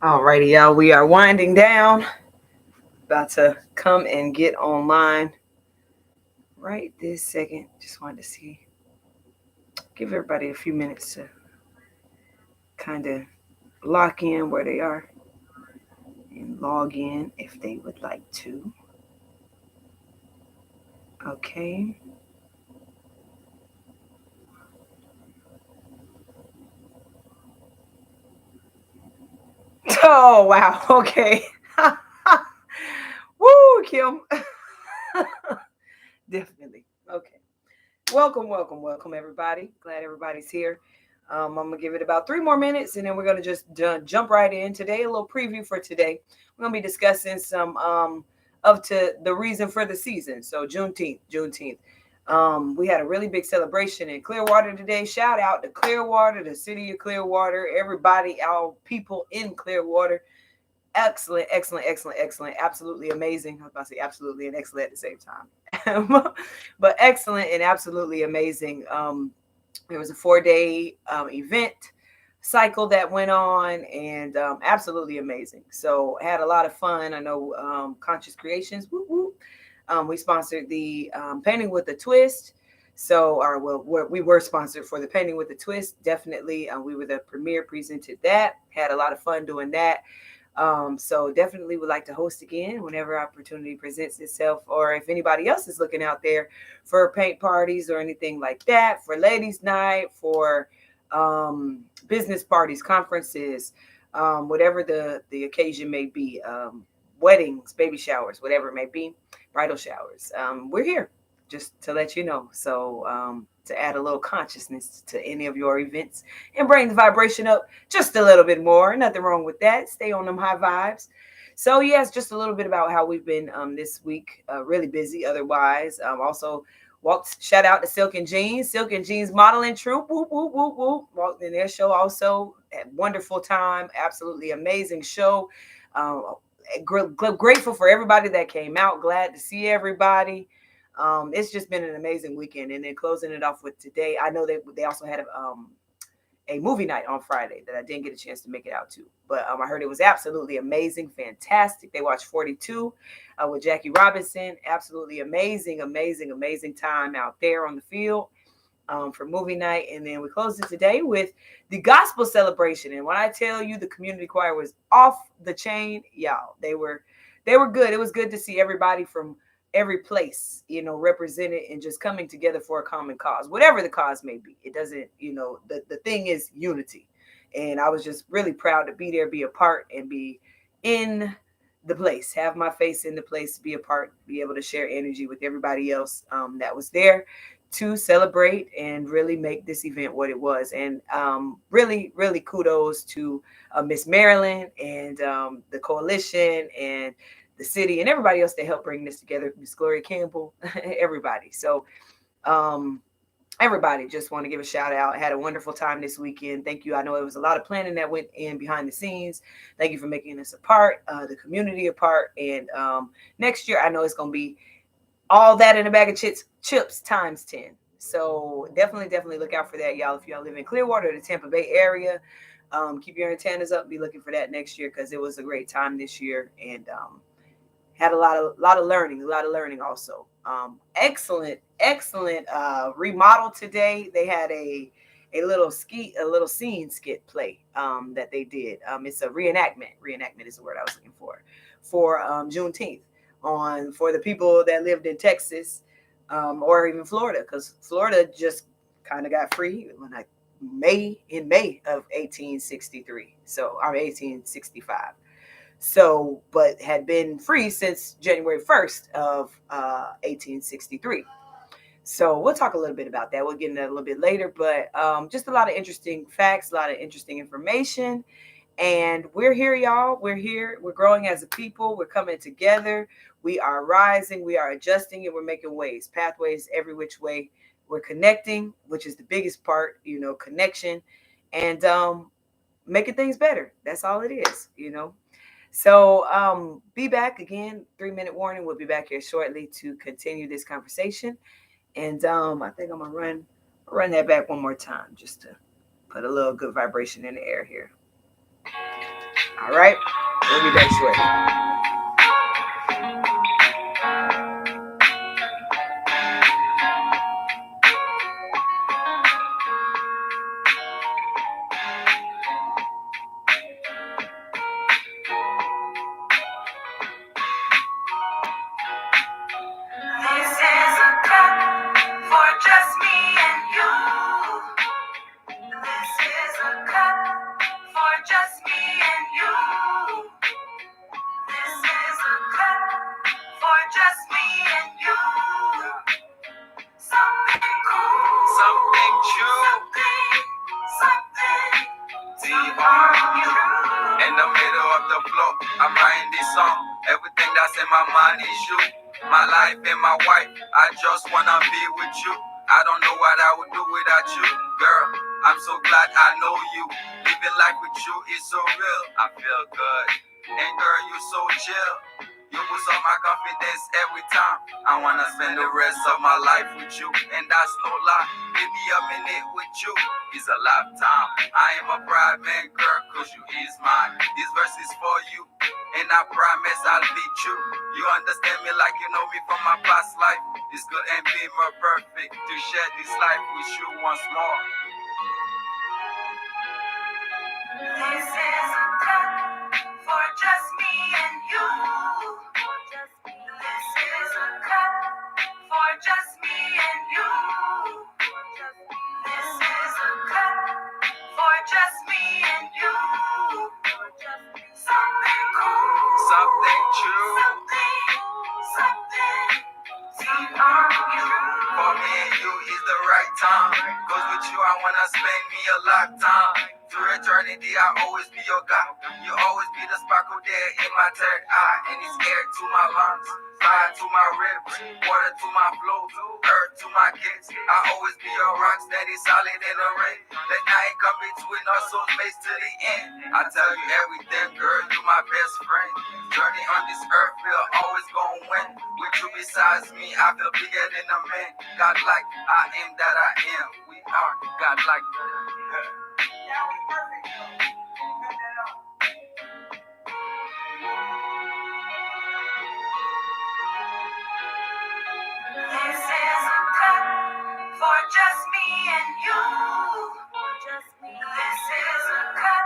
Alrighty, y'all. We are winding down. About to come and get online right this second. Just wanted to see, give everybody a few minutes to kind of lock in where they are and log in if they would like to. Okay. Oh, wow. Okay. Woo, Kim. Definitely. Okay. Welcome, everybody. Glad everybody's here. I'm gonna give it about 3 more minutes, and then we're gonna just jump right in today. A little preview for today. We're gonna be discussing some up to the reason for the season. So Juneteenth. We had a really big celebration in Clearwater today. Shout out to Clearwater, the city of Clearwater, everybody, our people in Clearwater. Excellent. Absolutely amazing. I was about to say absolutely and excellent at the same time. But excellent and absolutely amazing. There was a 4-day event cycle that went on, and absolutely amazing. So had a lot of fun. I know Conscious Creations, whoop, whoop. We sponsored the Painting with a Twist. So, we were sponsored for the Painting with a Twist. Definitely, we were the premier, presented that. Had a lot of fun doing that. So definitely would like to host again whenever opportunity presents itself, or if anybody else is looking out there for paint parties or anything like that, for ladies' night, for business parties, conferences, whatever the occasion may be, weddings, baby showers, whatever it may be, bridal showers. We're here just to let you know. So to add a little consciousness to any of your events and bring the vibration up just a little bit more. Nothing wrong with that. Stay on them high vibes. So yes, just a little bit about how we've been this week. Really busy. Otherwise, also walked. Shout out to Silk and Jeans modeling troupe. Whoop whoop whoop whoop. Walked in their show also. Had wonderful time. Absolutely amazing show. Grateful for everybody that came out. Glad to see everybody. It's just been an amazing weekend, and then closing it off with today. I know they also had a movie night on Friday that I didn't get a chance to make it out to, but I heard it was absolutely amazing, fantastic. They watched 42 with Jackie Robinson. Absolutely amazing time out there on the field for movie night, and then we closed it today with the gospel celebration. And when I tell you the community choir was off the chain, y'all, they were good. It was good to see everybody from every place, represented and just coming together for a common cause, whatever the cause may be. It doesn't, the thing is unity. And I was just really proud to be there, be a part, and be in the place, have my face in the place, be a part, be able to share energy with everybody else that was there to celebrate and really make this event what it was. And really kudos to Miss Marilyn and the coalition and the city and everybody else that helped bring this together. Miss Gloria Campbell, everybody. So everybody, just want to give a shout out. I had a wonderful time this weekend. Thank you. I know it was a lot of planning that went in behind the scenes. Thank you for making us a part, the community a part. And next year, I know it's going to be all that in a bag of chips times 10. So definitely look out for that, y'all. If y'all live in Clearwater, the Tampa Bay area, keep your antennas up. Be looking for that next year, because it was a great time this year, and had a lot of learning also. Excellent remodel today. They had a little scene skit play that they did. It's a reenactment. Reenactment is the word I was looking for Juneteenth, for the people that lived in Texas or even Florida, because Florida just kind of got free in May of 1863. So, or 1865. So, but had been free since January 1st of 1863. So we'll talk a little bit about that. We'll get into that a little bit later, but just a lot of interesting facts, a lot of interesting information. And we're here, y'all. We're here. We're growing as a people. We're coming together. We are rising. We are adjusting, and we're making ways, pathways every which way. We're connecting, which is the biggest part, connection, and making things better. That's all it is. So be back again. 3-minute warning. We'll be back here shortly to continue this conversation. And I think I'm gonna run that back one more time just to put a little good vibration in the air here. All right, we'll be back shortly. This is a cup for just me and you. This is a cup for just me and you. This is a cup for just me and you. Something cool, something true, something deep on you. In the middle of the floor, I'm writing this song. Everything that's in my mind is you. My life and my wife, I just wanna be with you. I don't know what I would do without you, girl. I'm so glad I know you. Living life with you is so real. I feel good, and girl, you so chill. You boost up my confidence every time. I wanna spend the rest of my life with you, and that's no lie. Maybe a minute with you is a lifetime. I am a proud man, girl, cause you is mine. This verse is for you, and I promise I'll be true. You understand me like you know me from my past life. This could and be more perfect to share this life with you once more. This is a cup for just me and you. This is a cup for just me and you. This is a cup for just me and you. Something cool, something true, something deep on you. For me and you is the right time. Cause with you I wanna spend me a lifetime. Through eternity, I'll always be your God. You always be the sparkle there in my third eye. And it's air to my lungs, fire to my ribs, water to my flows, earth to my kids. I'll always be your rock, steady, solid in the rain. Let night come between us, so face to the end. I tell you everything, girl, you my best friend. Journey on this earth, we're always gonna win. With you besides me, I feel bigger than a man. God like I am that I am. We are God like. This is a cup for just me and you. This is a cup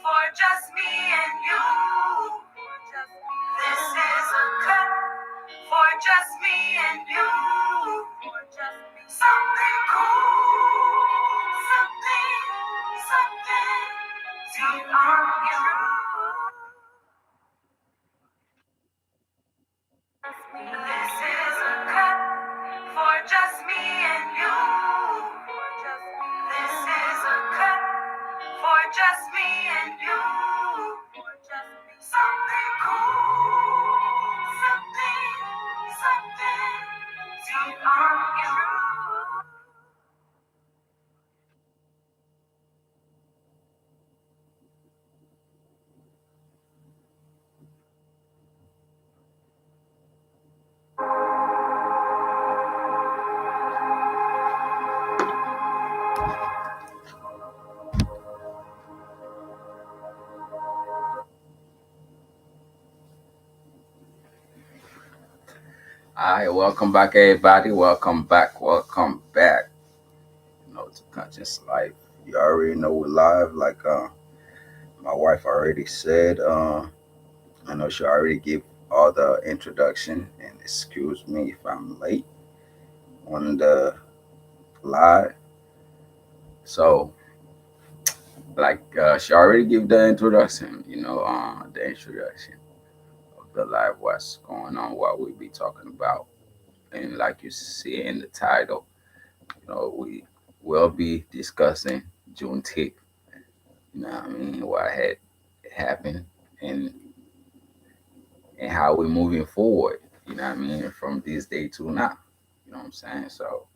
for just me and you. This is a cup for just me and you. Something cool, something deep on you. This is a cup for just me and you. This is a cup for just me and you. Something cool, something deep on you. All right, welcome back, everybody. Welcome back. Welcome back. To Conscious Life. You already know we're live. Like my wife already said. I know she already gave all the introduction. And excuse me if I'm late on the live. So, like she already gave the introduction. The introduction of the live. What's going on? What we be talking about. And like you see in the title, we will be discussing Juneteenth. What had happened and how we're moving forward. From this day to now. You know what I'm saying? So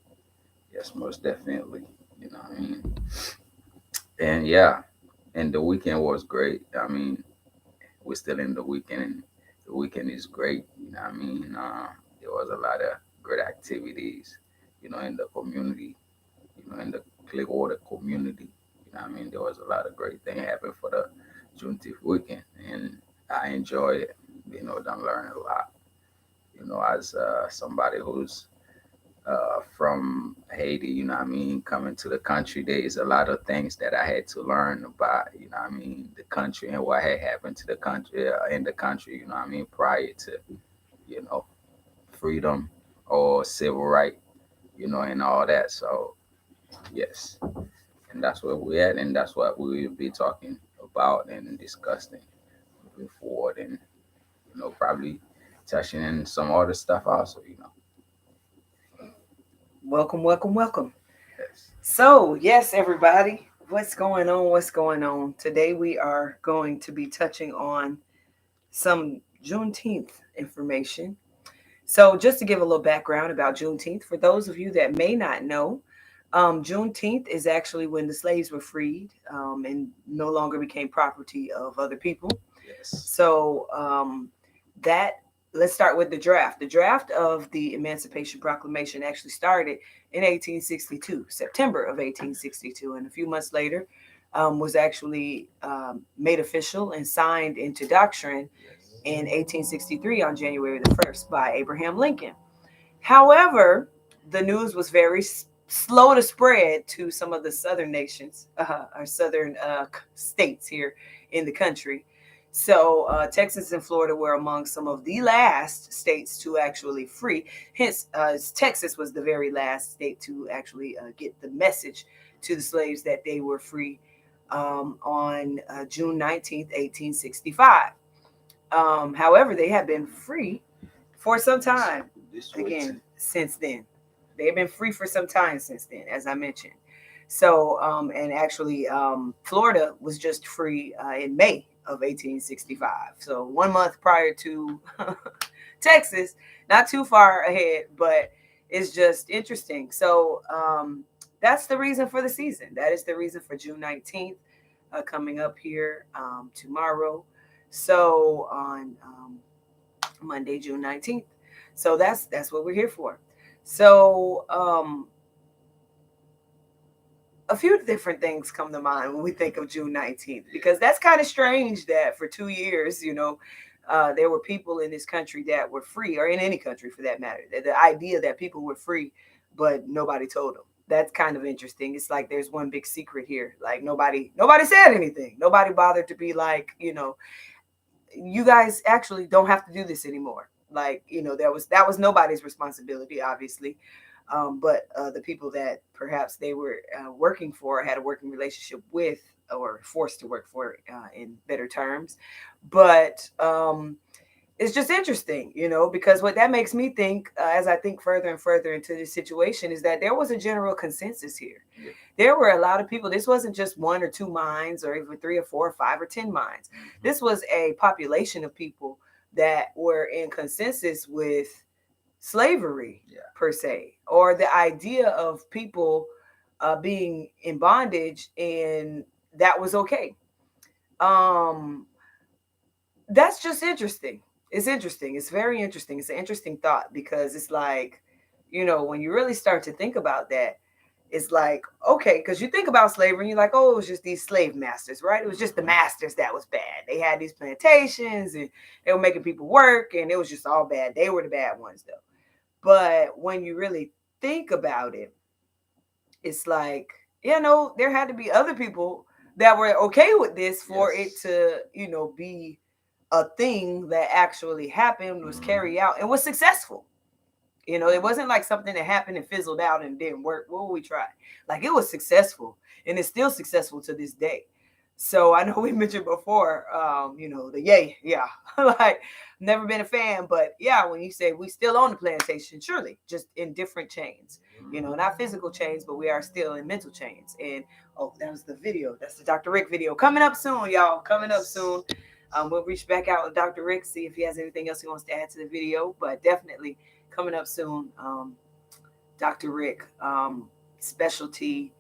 yes, most definitely. You know what I mean? And yeah, and the weekend was great. We're still in the weekend, and the weekend is great. There was a lot of great activities. In the community. In the Clearwater community. There was a lot of great things happening for the Juneteenth weekend, and I enjoyed it. Done learning a lot. As somebody who's from Haiti, coming to the country, there's a lot of things that I had to learn about, the country and what had happened to the country, in the country, prior to, you know, freedom or civil right, and all that. So, yes, and that's where we're at, and that's what we will be talking about and discussing moving forward, and, probably touching in some other stuff also, Welcome, welcome, welcome. Yes. So, yes, everybody, what's going on? What's going on? Today we are going to be touching on some Juneteenth information. So, just to give a little background about Juneteenth, for those of you that may not know, Juneteenth is actually when the slaves were freed and no longer became property of other people. Yes. So, that let's start with the draft. The draft of the Emancipation Proclamation actually started in 1862, September of 1862, and a few months later was actually made official and signed into doctrine in 1863 on January the 1st by Abraham Lincoln. However, the news was very slow to spread to some of the southern nations, or southern states here in the country. So, Texas and Florida were among some of the last states to actually free. Hence, Texas was the very last state to actually get the message to the slaves that they were free on June 19th, 1865. However, they have been free for some time again since then. They've been free for some time since then, as I mentioned. So, and actually, Florida was just free in May of 1865. So, 1 month prior to Texas, not too far ahead, but it's just interesting. So, that's the reason for the season. That is the reason for June 19th coming up here tomorrow. So, on Monday, June 19th. So that's what we're here for. So a few different things come to mind when we think of June 19th, because that's kind of strange that for 2 years, there were people in this country that were free, or in any country for that matter. The idea that people were free, but nobody told them. That's kind of interesting. It's like there's one big secret here. Like nobody said anything. Nobody bothered to be like, you guys actually don't have to do this anymore. Like, that was nobody's responsibility, obviously. But the people that perhaps they were working for, had a working relationship with, or forced to work for, in better terms. But it's just interesting, because what that makes me think, as I think further and further into this situation, is that there was a general consensus here. Yeah. There were a lot of people. This wasn't just one or two minds, or even three or four or five or 10 minds. Mm-hmm. This was a population of people that were in consensus with slavery, yeah, per se, or the idea of people being in bondage, and that was okay. Um, that's just interesting. It's interesting. It's very interesting. It's an interesting thought, because it's like, when you really start to think about that, it's like, okay, because you think about slavery and you're like, oh, it was just these slave masters, right? It was just the masters that was bad. They had these plantations and they were making people work, and it was just all bad. They were the bad ones, though. But when you really think about it, it's like, there had to be other people that were okay with this for it to, be a thing that actually happened, was carried out, and was successful. It wasn't like something that happened and fizzled out and didn't work. What would we try? Like, it was successful, and it's still successful to this day. So I know we mentioned before, the yay, yeah. Like, never been a fan, but yeah, when you say we still on the plantation, surely just in different chains, not physical chains, but we are still in mental chains. And oh, that was the video. That's the Dr. Rick video coming up soon, y'all. Coming up soon. We'll reach back out with Dr. Rick, see if he has anything else he wants to add to the video, but definitely coming up soon. Dr. Rick, specialty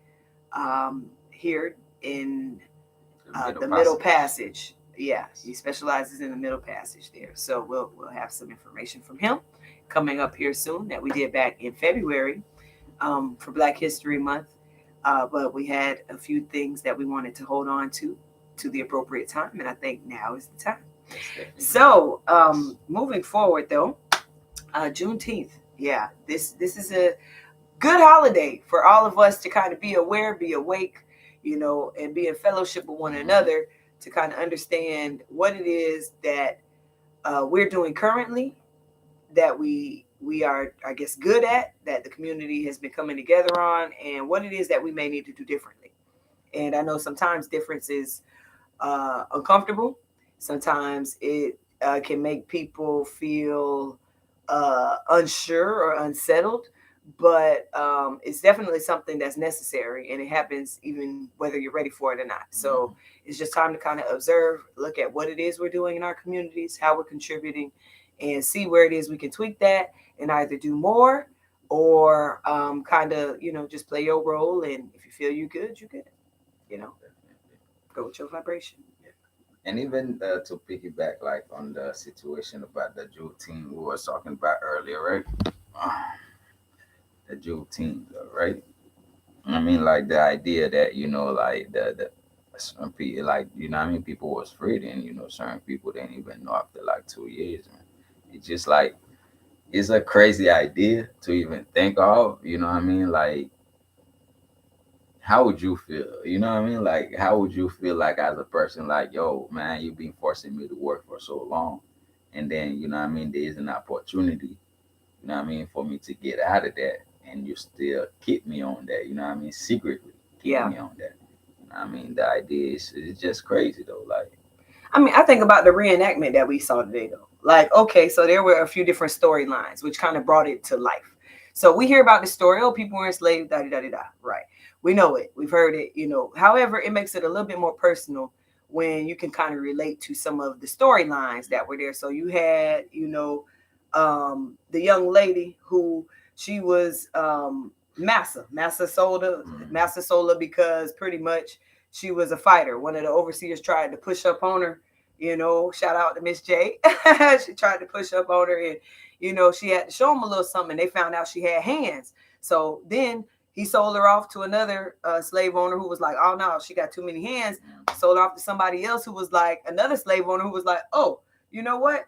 here in the middle passage. Yeah, he specializes in the middle passage there. So we'll have some information from him coming up here soon, that we did back in February for Black History Month. But we had a few things that we wanted to hold on to to the appropriate time. And I think now is the time. Yes, definitely. So, moving forward though, Juneteenth. Yeah, this is a good holiday for all of us to kind of be aware, be awake, and be in fellowship with one Mm-hmm. another to kind of understand what it is that we're doing currently, that we are, I guess, good at, that the community has been coming together on, and what it is that we may need to do differently. And I know sometimes difference is uncomfortable. Sometimes it can make people feel unsure or unsettled, but it's definitely something that's necessary, and it happens even whether you're ready for it or not. So Mm-hmm. it's just time to kind of observe, look at what it is we're doing in our communities, how we're contributing, and see where it is we can tweak that and either do more or kind of, just play your role. And if you feel you're good, you're good. You know, Definitely. go with your vibration. Yeah. And even to piggyback like on the situation about the Juneteenth we were talking about earlier, right? Ah, the Juneteenth, right? I mean, like the idea that like the some people, like I mean, people was free, and certain people didn't even know after like 2 years, man. It's just like it's a crazy idea to even think of. You know what I mean? Like, how would you feel? You know what I mean? Like, how would you feel like as a person? Like, yo, man, you've been forcing me to work for so long, and then what I mean, there's an opportunity. You know what I mean, for me to get out of that, and you still keep me on that. You know what I mean, secretly keep Yeah. me on that. I mean, the idea is it's just crazy though. Like, I mean, I think about the reenactment that we saw today, though. Like, okay, so there were a few different storylines, which kind of brought it to life. So we hear about the story, oh, people were enslaved, da da da da da. Right. We know it. We've heard it. However, it makes it a little bit more personal when you can kind of relate to some of the storylines that were there. So you had, the young lady who she was mm, Massa Sola because pretty much she was a fighter. One of the overseers tried to push up on her. Shout out to Miss J. She tried to push up on her, and she had to show him a little something. They found out she had hands. So then he sold her off to another slave owner who was like, "Oh no, she got too many hands." mm, Sold her off to somebody else who was like another slave owner who was like, "Oh, you know what?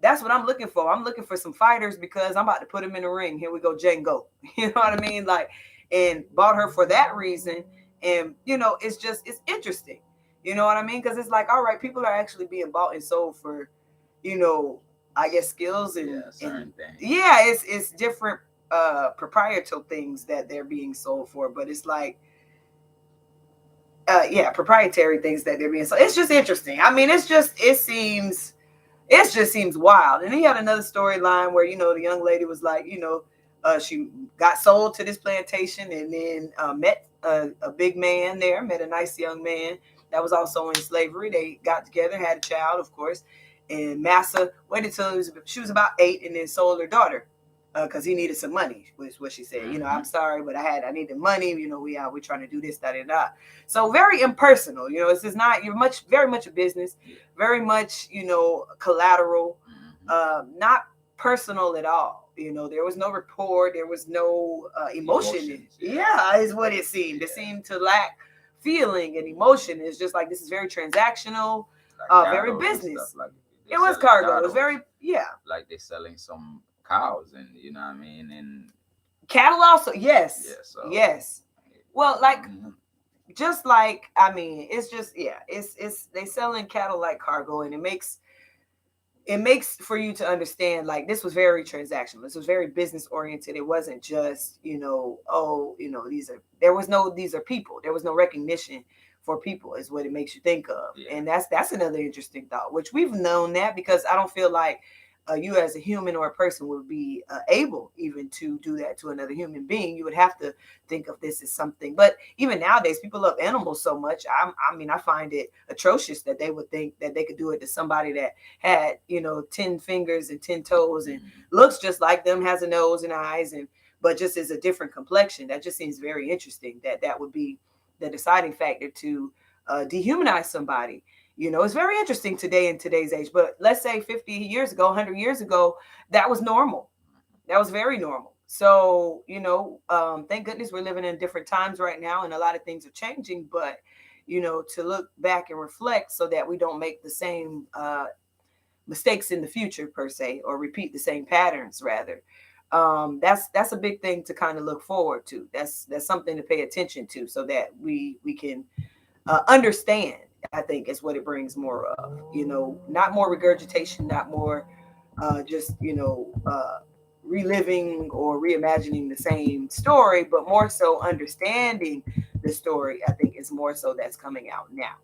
That's what I'm looking for. I'm looking for some fighters because I'm about to put them in the ring. Here we go, Django." You know what I mean? Like, and bought her for that reason. And it's interesting. You know what I mean? Because it's like, all right, people are actually being bought and sold for, you know, I guess skills yeah, and certain things. yeah, it's different proprietary things that they're being sold for. But it's like, yeah, proprietary things that they're being sold. It's just interesting. I mean, it just seems wild. And he had another storyline where the young lady was like, she got sold to this plantation and then met a big man there, met a nice young man that was also in slavery. They got together, had a child, of course. And Massa waited till she was about 8 and then sold her daughter because he needed some money, was what she said. Mm-hmm. I'm sorry, but I needed money. We trying to do this, that, and that. So very impersonal. This is not, you're very much a business, Yeah. very much, collateral, Mm-hmm. not personal at all. There was no rapport, there was no emotion. Emotions. Yeah. Yeah, is what it seemed. It Yeah. seemed to lack feeling and emotion. It's just like this is very transactional, Like very cattle and stuff. business. Like they It was selling cargo. It was cattle. very, yeah. Like they selling some cows, and what I mean, and Cattle also, yes, yeah. So yes. Well, like mhm. just like I mean, it's just yeah, it's they selling cattle like cargo, and it makes for you to understand like this was very transactional. This was very business oriented. It wasn't just oh these are people. There was no recognition for people is what it makes you think of, Yeah. and that's another interesting thought, which we've known that because I don't feel like you as a human or a person would be able even to do that to another human being. You would have to think of this as something. But even nowadays, people love animals so much. I mean, I find it atrocious that they would think that they could do it to somebody that had 10 fingers and 10 toes and Mhm. looks just like them, has a nose and eyes, and but just is a different complexion. That just seems very interesting, that would be the deciding factor to dehumanize somebody. It's very interesting today in today's age, but let's say 50 years ago, 100 years ago, that was normal. That was very normal. So thank goodness we're living in different times right now, and a lot of things are changing. But to look back and reflect so that we don't make the same mistakes in the future per se, or repeat the same patterns rather. That's a big thing to kind of look forward to. That's something to pay attention to so that we can understand. I think is what it brings more of. Not more regurgitation, not more just reliving or reimagining the same story, but more so understanding the story. I think is more so that's coming out now.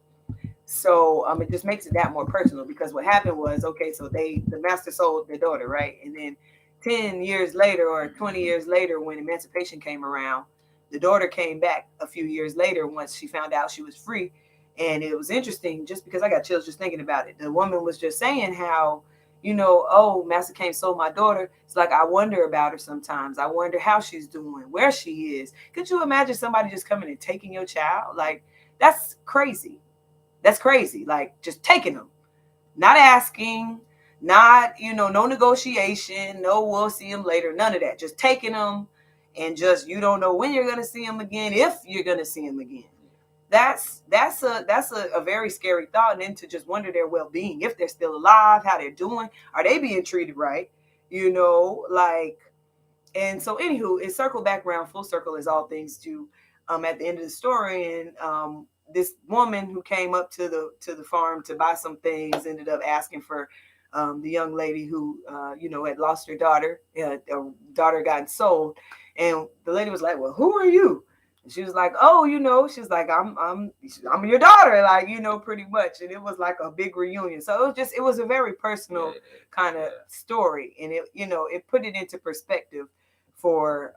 So it just makes it that more personal, because what happened was, okay, so the master sold their daughter, right? And then 10 years later or 20 years later, when emancipation came around, the daughter came back a few years later once she found out she was free. And it was interesting, just because I got chills just thinking about it. The woman was just saying how, oh, master came sold my daughter. It's like, I wonder about her sometimes. I wonder how she's doing, where she is. Could you imagine somebody just coming and taking your child? Like, that's crazy. That's crazy. Like, just taking them, not asking, not, no negotiation, no, we'll see them later, none of that. Just taking them, and just, you don't know when you're going to see them again, if you're going to see them again. That's a very scary thought. And then to just wonder their well-being, if they're still alive, how they're doing, are they being treated right? Like, and so, anywho, it circled back around full circle, as all things do. At the end of the story, and this woman who came up to the farm to buy some things ended up asking for the young lady who had lost her daughter. Her daughter got sold, and the lady was like, "Well, who are you?" And she was like, "Oh, she's like, I'm your daughter," like, pretty much. And it was like a big reunion. So it was a very personal kind of story, and it put it into perspective for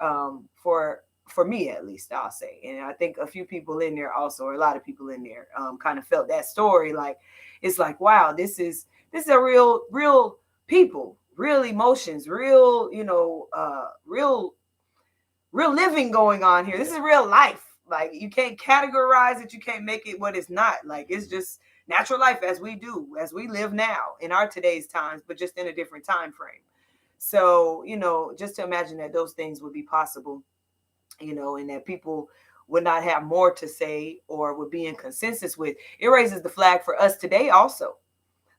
me, at least, I'll say. And I think a few people in there also, or a lot of people in there, kind of felt that story. Like, it's like, wow, this is a real people, real emotions, real, real living going on here. This is real life. Like, you can't categorize it, you can't make it what it's not. Like, it's just natural life as we live now in our today's times, but just in a different time frame. So, just to imagine that those things would be possible, and that people would not have more to say or would be in consensus with, it raises the flag for us today also.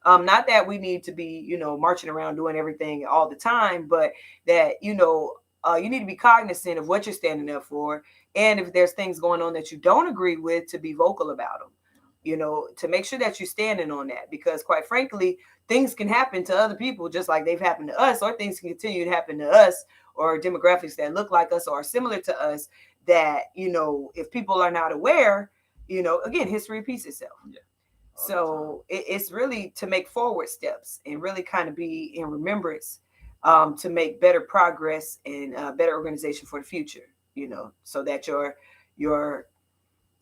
Not that we need to be, marching around doing everything all the time, but that, you need to be cognizant of what you're standing up for. And if there's things going on that you don't agree with, to be vocal about them, to make sure that you're standing on that. Because quite frankly, things can happen to other people just like they've happened to us, or things can continue to happen to us, or demographics that look like us or are similar to us, that, if people are not aware, again, history repeats itself. Yeah. So it's really to make forward steps and really kind of be in remembrance, to make better progress and better organization for the future, so that your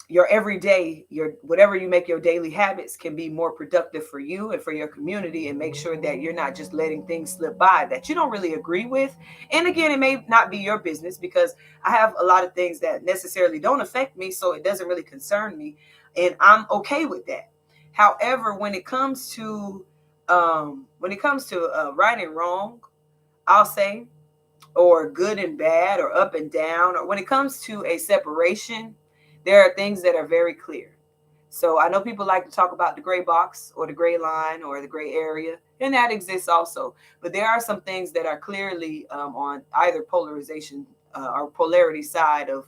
your everyday, your whatever you make your daily habits can be more productive for you and for your community, and make sure that you're not just letting things slip by that you don't really agree with. And again, it may not be your business, because I have a lot of things that necessarily don't affect me, so it doesn't really concern me, and I'm okay with that. However, when it comes to right and wrong, I'll say, or good and bad, or up and down, or when it comes to a separation, there are things that are very clear. So I know people like to talk about the gray box or the gray line or the gray area, and that exists also. But there are some things that are clearly on either polarization or polarity side of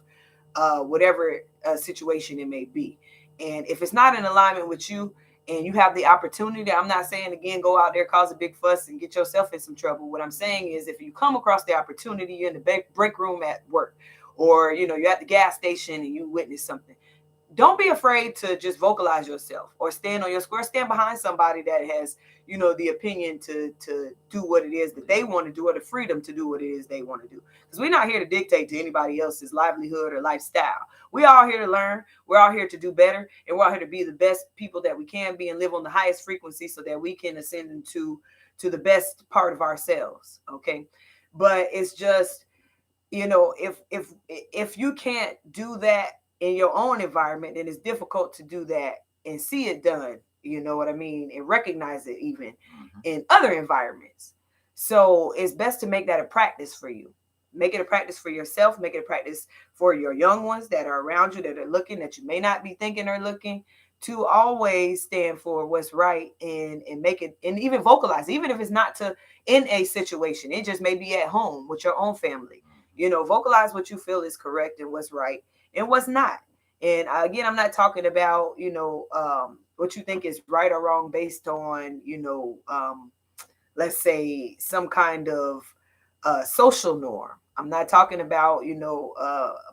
whatever situation it may be. And if it's not in alignment with you, and you have the opportunity, I'm not saying, again, go out there, cause a big fuss and get yourself in some trouble. What I'm saying is, if you come across the opportunity, you're in the break room at work, or you're at the gas station and you witness something, don't be afraid to just vocalize yourself, or stand on your square, stand behind somebody that has, the opinion to do what it is that they want to do, or the freedom to do what it is they want to do. Because we're not here to dictate to anybody else's livelihood or lifestyle. We are here to learn. We're all here to do better, and we're all here to be the best people that we can be and live on the highest frequency, so that we can ascend into the best part of ourselves. Okay. But it's just, if you can't do that in your own environment, then it's difficult to do that and see it done, you know what I mean, and recognize it even in other environments. So it's best to make that a practice for you. Make it a practice for yourself. Make it a practice for your young ones that are around you, that are looking, that you may not be thinking are looking, to always stand for what's right, and make it, and even vocalize, even if it's not to in a situation. It just may be at home with your own family. Vocalize what you feel is correct and what's right and what's not. And again, I'm not talking about what you think is right or wrong based on let's say some kind of social norm. I'm not talking about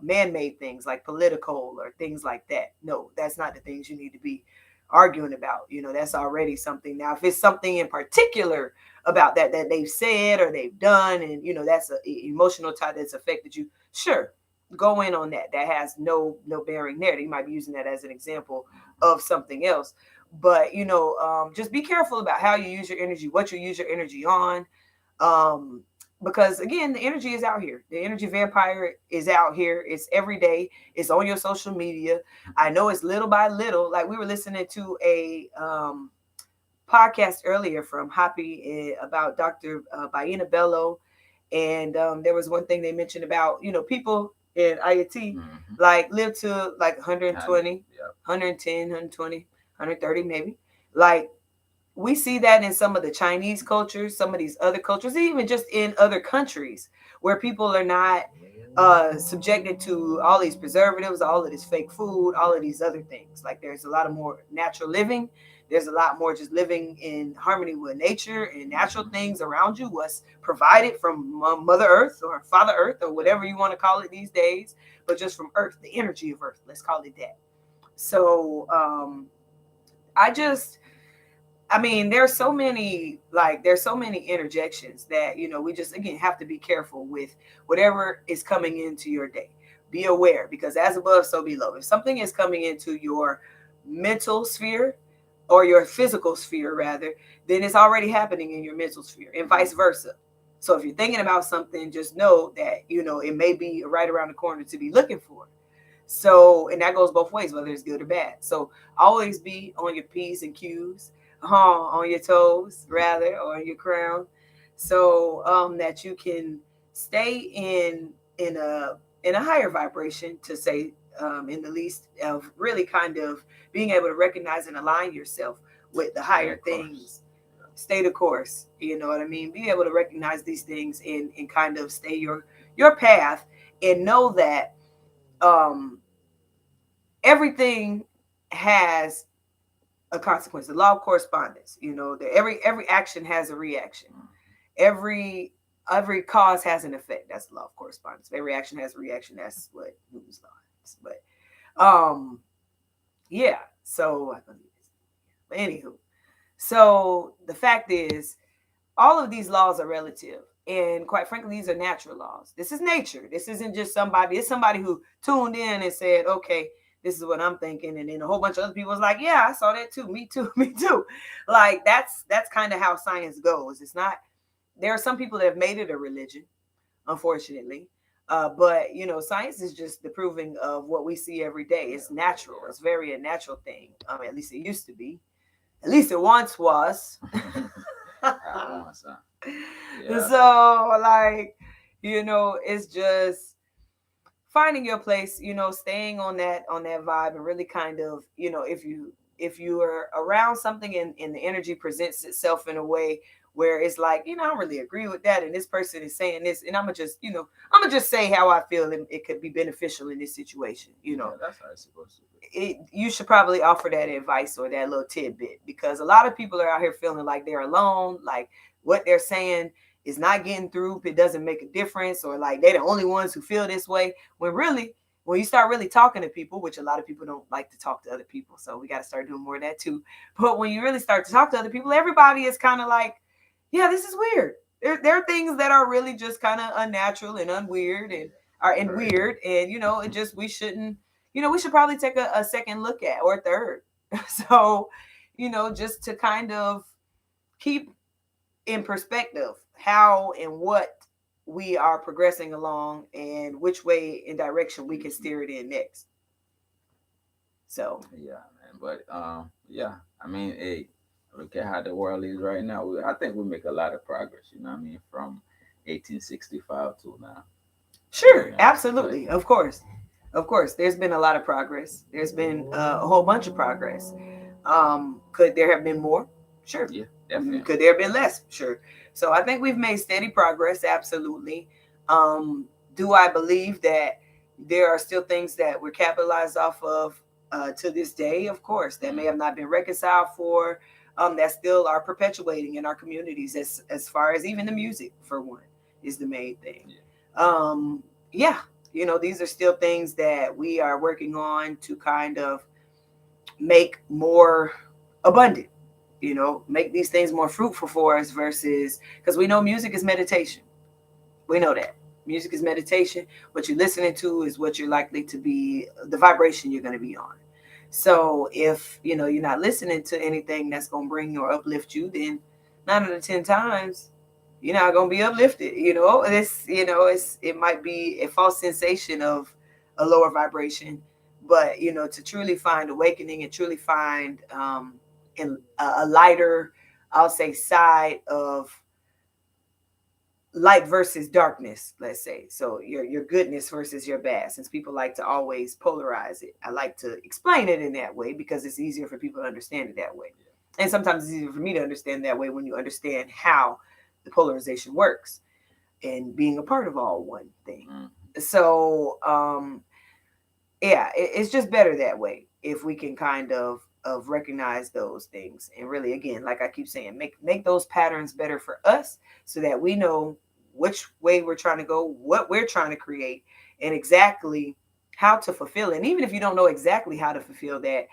man-made things like political or things like that. No, that's not the things you need to be arguing about. That's already something. Now, if it's something in particular about that they've said or they've done, and that's an emotional tie that's affected you, sure, go in on that. That has no bearing there. You might be using that as an example of something else. But just be careful about how you use your energy, what you use your energy on. um because again, the energy is out here. The energy vampire is out here. It's every day. It's on your social media. I know it's little by little. Like, we were listening to a podcast earlier from Hoppy about Dr. Baina Bello, and there was one thing they mentioned about people in IoT like live to like 120, 110, 120, 130 maybe. Like, we see that in some of the Chinese cultures, some of these other cultures, even just in other countries where people are not subjected to all these preservatives, all of this fake food, all of these other things. Like, there's a lot of more natural living. There's a lot more just living in harmony with nature and natural things around you, what's provided from Mother Earth or Father Earth or whatever you want to call it these days, but just from Earth, the energy of Earth, let's call it that. So I just I mean, there's so many interjections that, we just, again, have to be careful with whatever is coming into your day. Be aware, because as above, so below. If something is coming into your mental sphere, or your physical sphere rather, then it's already happening in your mental sphere, and vice versa. So if you're thinking about something, just know that, it may be right around the corner to be looking for. So, and that goes both ways, whether it's good or bad. So always be on your P's and Q's, on your toes rather, or your crown, so that you can stay in a higher vibration, to say, in the least, of really kind of being able to recognize and align yourself with the higher things. Stay the course. You know what I mean? Be able to recognize these things, and kind of stay your path, and know that um everything has a consequence. The law of correspondence. That every action has a reaction. Every every cause has an effect. That's the law of correspondence. Every action has a reaction. That's what Newton's law is. But yeah. So, but anywho, so the fact is, all of these laws are relative. And quite frankly, these are natural laws. This is nature. This isn't just somebody. It's somebody who tuned in and said, okay, this is what I'm thinking. And then a whole bunch of other people was like, yeah, I saw that too. Me too. Me too. Like, that's kind of how science goes. It's not, there are some people that have made it a religion, unfortunately. But science is just the proving of what we see every day. It's natural. It's very a natural thing. At least it used to be. At least it once was. Yeah. So, like, it's just finding your place, staying on that vibe, and really kind of, if you are around something, and the energy presents itself in a way where it's like, I don't really agree with that, and this person is saying this, and I'm gonna just say how I feel, and it could be beneficial in this situation. That's how it's supposed to be. You should probably offer that advice or that little tidbit, because a lot of people are out here feeling like they're alone, like what they're saying is not getting through, it doesn't make a difference, or like they're the only ones who feel this way, when really, when you start really talking to people, which a lot of people don't like to talk to other people, so we got to start doing more of that too. But when you really start to talk to other people, everybody is kind of like, yeah, this is weird. There are things that are really just kind of unnatural and unweird, and weird, and it just, we shouldn't, we should probably take a second look at, or a third. So, just to kind of keep in perspective how and what we are progressing along, and which way and direction we can steer it in next. So, Yeah, man. But yeah. I mean, hey, look at how the world is right now. I think we make a lot of progress. You know what I mean? From 1865 to now. Sure, Yeah, but absolutely, of course. There's been a lot of progress. There's been a whole bunch of progress. Could there have been more? Sure. yeah, definitely. Could there have been less? Sure. So I think we've made steady progress. Absolutely. Do I believe that there are still things that we're capitalized off of to this day? Of course, that may have not been reconciled for. That still are perpetuating in our communities, as far as even the music, for one, is the main thing. Yeah. Um, yeah, these are still things that we are working on to kind of make more abundant, make these things more fruitful for us, versus, because we know music is meditation. We know that music is meditation. What you're listening to is what you're likely to be, the vibration you're going to be on. So if you're not listening to anything that's going to bring or uplift you, then 9 out of 10 times you're not going to be uplifted. It might be a false sensation of a lower vibration, but to truly find awakening and truly find in a lighter, I'll say, side of light versus darkness, let's say. So your goodness versus your bad. Since people like to always polarize it, I like to explain it in that way because it's easier for people to understand it that way. And sometimes it's easier for me to understand that way when you understand how the polarization works and being a part of all one thing. Mm. So yeah, it's just better that way if we can kind of recognize those things, and really, again, like I keep saying, make those patterns better for us, so that we know which way we're trying to go, what we're trying to create, and exactly how to fulfill it. And even if you don't know exactly how to fulfill that,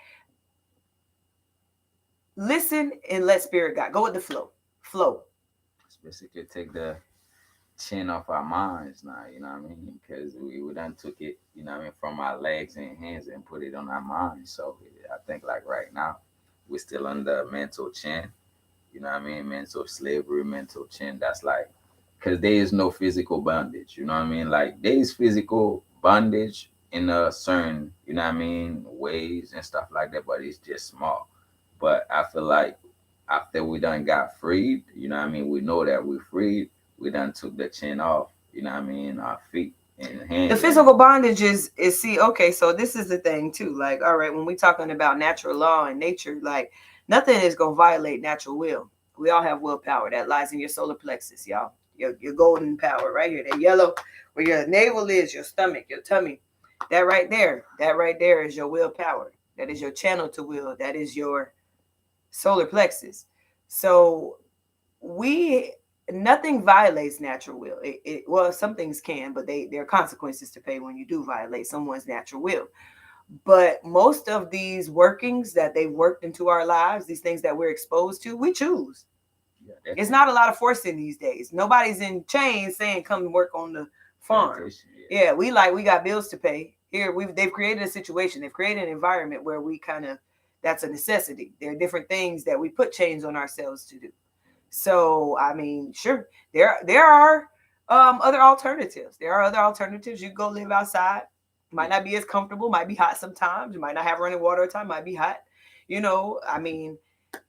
listen and let spirit guide. Go with the flow. It's basically take the chin off our minds now, you know what I mean? Because we done took it, you know what I mean, from our legs and hands and put it on our minds. So I think like right now, we're still under mental chin, you know what I mean? Mental slavery, mental chin. That's like, because there is no physical bondage, you know what I mean? Like there is physical bondage in a certain, you know what I mean, ways and stuff like that, but it's just small. But I feel like after we done got freed, you know what I mean, we know that we freed, we done took the chin off, you know what I mean, our feet and The hands and physical bondage is see, okay, so this is the thing too. Like, all right, when we talking about natural law and nature, like, nothing is gonna violate natural will. We all have willpower that lies in your solar plexus, y'all. Your golden power right here, that yellow, where your navel is, your stomach, your tummy. That right there is your willpower. That is your channel to will. That is your solar plexus. So we nothing violates natural will. Well, some things can, but there are consequences to pay when you do violate someone's natural will. But most of these workings that they've worked into our lives, these things that we're exposed to, we choose. yeah, It's definitely not a lot of forcing these days. Nobody's in chains saying come work on the farm. plantation, yeah, Yeah, we got bills to pay. Here they've created a situation. They've created an environment where we kind of, that's a necessity. There are different things that we put chains on ourselves to do. So I mean, sure, there are other alternatives. There are other alternatives. You go live outside. Might yeah, not be as comfortable. Might be hot sometimes. You might not have running water at time. Might be hot. I mean,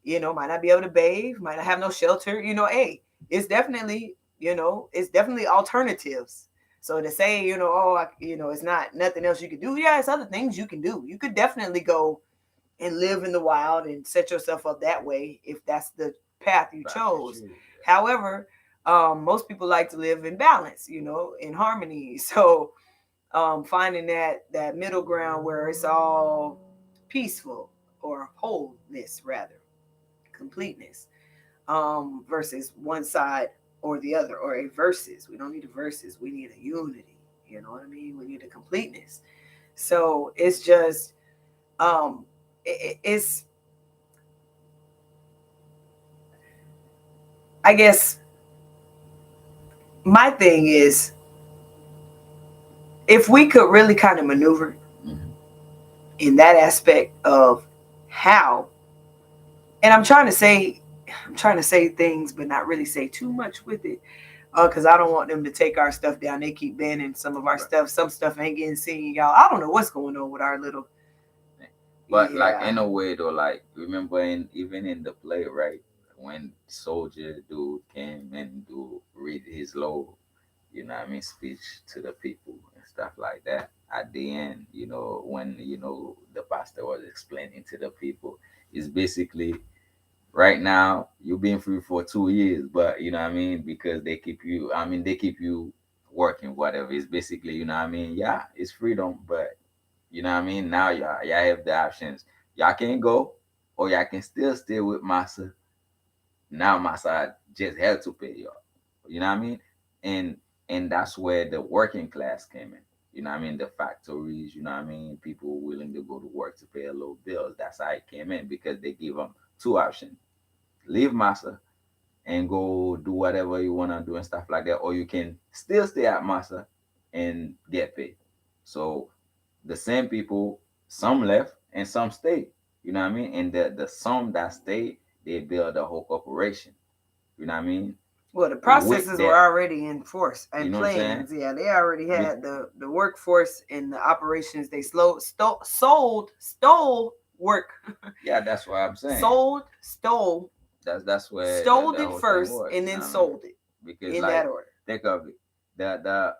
might not be able to bathe. Might not have no shelter. Hey, it's definitely alternatives. So to say, it's not nothing else you could do. Yeah, it's other things you can do. You could definitely go and live in the wild and set yourself up that way if that's the path you back to chose. you, However, most people like to live in balance, in harmony. So finding that middle ground where it's all peaceful, or wholeness rather, completeness, versus one side or the other, or a versus. We don't need a versus. We need a unity. You know what I mean? We need a completeness. So it's just it's, I guess my thing is, if we could really kind of maneuver yeah. Hmm. in that aspect of how, and I'm trying to say things but not really say too much with it, because I don't want them to take our stuff down. They keep banning some of our Right. stuff. Some stuff ain't getting seen, y'all. I don't know what's going on with our little, But like yeah. in a way though, like remember in even in the play, right? When soldier dude came and do read his law, speech to the people and stuff like that. At the end, when the pastor was explaining to the people, it's basically right now you've been free for 2 years, but because they keep you working, whatever. It's basically, yeah, it's freedom, but now y'all have the options. Y'all can go, or y'all can still stay with massa. Now massa just had to pay y'all. And that's where the working class came in. The factories, people willing to go to work to pay a little bills. That's how it came in, because they give them two options: leave massa and go do whatever you want to do and stuff like that, or you can still stay at massa and get paid. So the same people, some left and some stayed. And the some that stayed, they build a whole corporation. You know what I mean? Well, the With processes were that, already in force you and know what I'm saying? plans. Yeah, they already With had the workforce and the operations. They stole work, Yeah, that's what I'm saying. stole, That's where the, stole the it whole thing first, was. and You know then what I mean? sold it Because in that like, order. think of it, the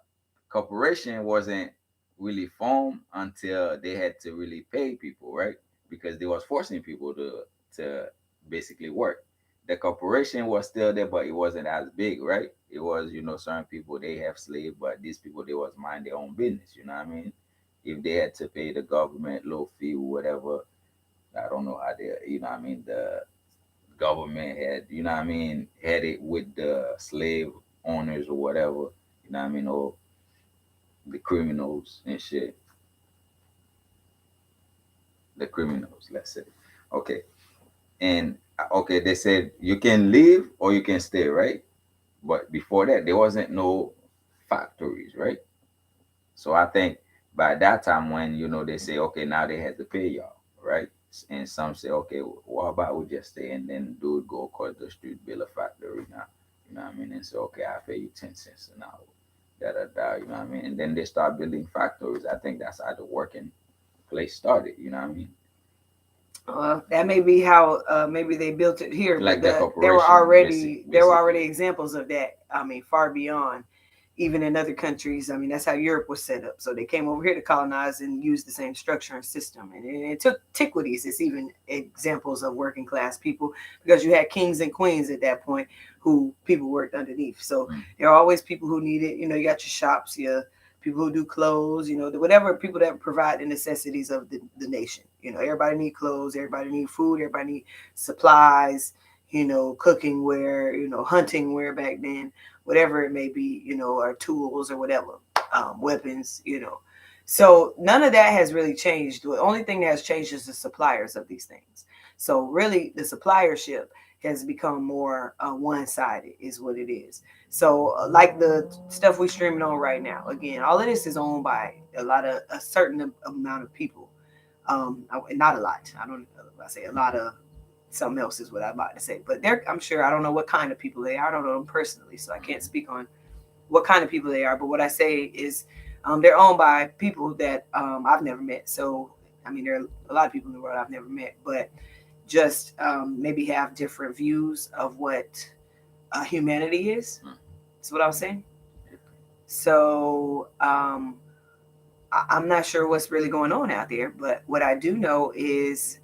corporation wasn't really formed until they had to really pay people, right? Because they was forcing people to basically work. The corporation was still there, but it wasn't as big, right? It was, certain people they have slaves, but these people they was mind their own business. You know what I mean? If they had to pay the government low fee or whatever, I don't know how they, the government had, had it with the slave owners or whatever, or the criminals and shit. The criminals, let's say. Okay. And okay, they said you can leave or you can stay, right? But before that, there wasn't no factories, right? So I think by that time, when they say, okay, now they had to pay y'all, right? And some say, okay, what about we just stay, and then dude go across the street, build a factory now, and say, okay, I pay you 10 cents an hour, da da da, and then they start building factories. I think that's how the working place started, That may be how maybe they built it here, but like the there were corporation, already basically. examples of that. I mean, far beyond even in other countries. I mean, that's how Europe was set up. So they came over here to colonize and use the same structure and system. And it took antiquities. It's even examples of working class people because you had kings and queens at that point who people worked underneath. So Mm. there are always people who need it. You got your shops, your people who do clothes, whatever people that provide the necessities of the nation. Everybody need clothes, everybody need food, everybody need supplies, cooking wear, hunting wear back then, whatever it may be, or tools or whatever, weapons, So none of that has really changed. The only thing that has changed is the suppliers of these things. So really the suppliership has become more one-sided is what it is. So like the stuff we streaming on right now, again, all of this is owned by a certain amount of people. Not a lot. I say a lot of something else is what I'm about to say. But I'm sure I don't know what kind of people they are. I don't know them personally, so I can't speak on what kind of people they are. But what I say is they're owned by people that I've never met. So I mean, there are a lot of people in the world I've never met, but just maybe have different views of what humanity is. Mm. That's what I was saying. So I'm not sure what's really going on out there, but what I do know is